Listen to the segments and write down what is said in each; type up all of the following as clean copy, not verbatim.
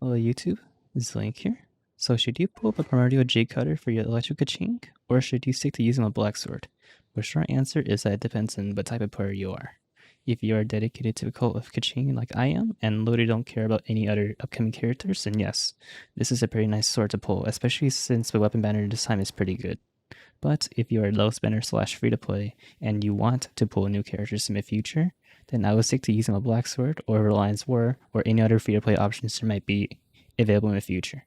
Hello YouTube, this is Link here. So should you pull up a Primordial Jade cutter for your Electro Keqing, or should you stick to using a black sword? The short answer is that it depends on what type of player you are. If you are dedicated to the cult of Keqing like I am, and literally don't care about any other upcoming characters, then yes, this is a pretty nice sword to pull, especially since the weapon banner this time is pretty good. But if you are low spender / free to play, and you want to pull new characters in the future, then I would stick to using a black sword or Reliance War or any other free to play options there might be available in the future.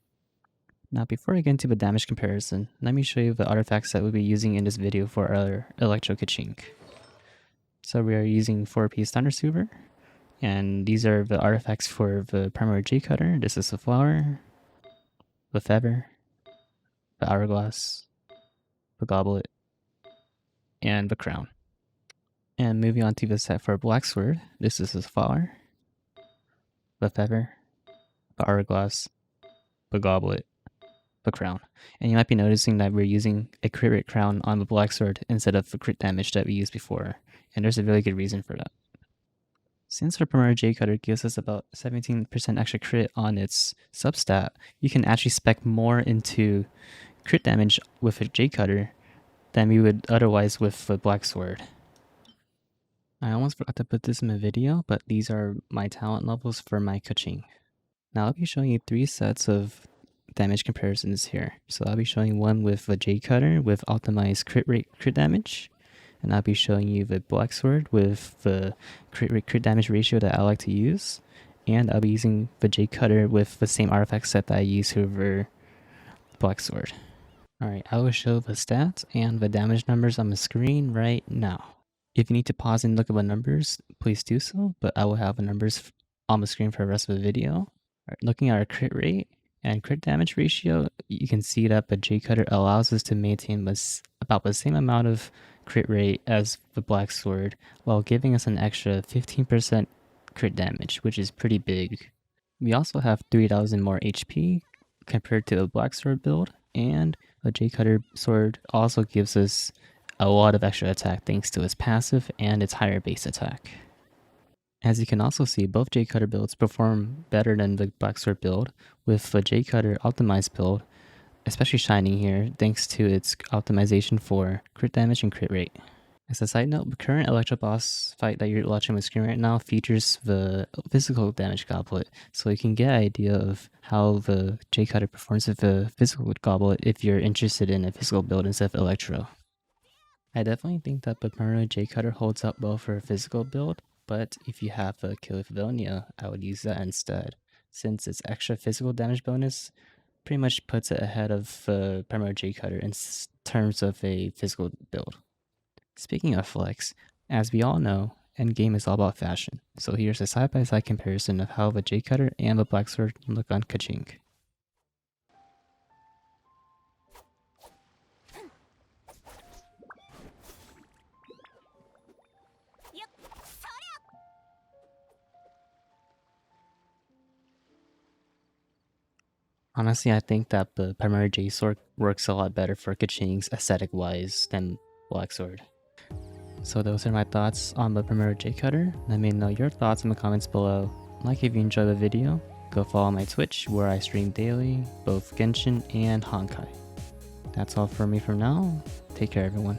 Now before I get into the damage comparison, let me show you the artifacts that we'll be using in this video for our Electro Keqing. So we are using 4-piece Thunder Super, and these are the artifacts for the Primordial Jade cutter. This is the flower, the feather, the hourglass, the goblet, and the crown. And moving on to the set for a black sword, this is the flower, the feather, the hourglass, the goblet, the crown. And you might be noticing that we're using a crit rate crown on the black sword instead of the crit damage that we used before, and there's a really good reason for that. Since our Primordial Jade cutter gives us about 17% extra crit on its substat, you can actually spec more into crit damage with a Jade cutter than we would otherwise with the black sword. I almost forgot to put this in the video, but these are my talent levels for my Keqing. Now I'll be showing you 3 sets of damage comparisons here. So I'll be showing one with the Jade cutter with optimized crit rate crit damage, and I'll be showing you the black sword with the crit rate crit damage ratio that I like to use, and I'll be using the Jade cutter with the same artifact set that I use over black sword. Alright, I will show the stats and the damage numbers on the screen right now. If you need to pause and look at the numbers, please do so, but I will have the numbers on the screen for the rest of the video. Right, looking at our crit rate and crit damage ratio, you can see that the Jade cutter allows us to maintain about the same amount of crit rate as the black sword, while giving us an extra 15% crit damage, which is pretty big. We also have 3000 more HP compared to the black sword build, and the Jade cutter sword also gives us a lot of extra attack thanks to its passive and its higher base attack. As you can also see, both Jade cutter builds perform better than the black sword build, with the Jade cutter optimized build especially shining here thanks to its optimization for crit damage and crit rate. As a side note, the current Electro boss fight that you're watching on the screen right now features the physical damage goblet, so you can get an idea of how the Jade cutter performs with the physical goblet if you're interested in a physical build instead of Electro. I definitely think that the Primordial Jade cutter holds up well for a physical build, but if you have a Killifavonia, I would use that instead, since its extra physical damage bonus pretty much puts it ahead of the Primordial Jade cutter in terms of a physical build. Speaking of flex, as we all know, endgame is all about fashion, so here's a side-by-side comparison of how the Jade cutter and the black sword look on Keqing. Honestly, I think that the Primordial Jade sword works a lot better for Keqing's aesthetic-wise than black sword. So those are my thoughts on the Primordial Jade cutter. Let me know your thoughts in the comments below. Like if you enjoyed the video, go follow my Twitch where I stream daily, both Genshin and Honkai. That's all for me for now. Take care everyone.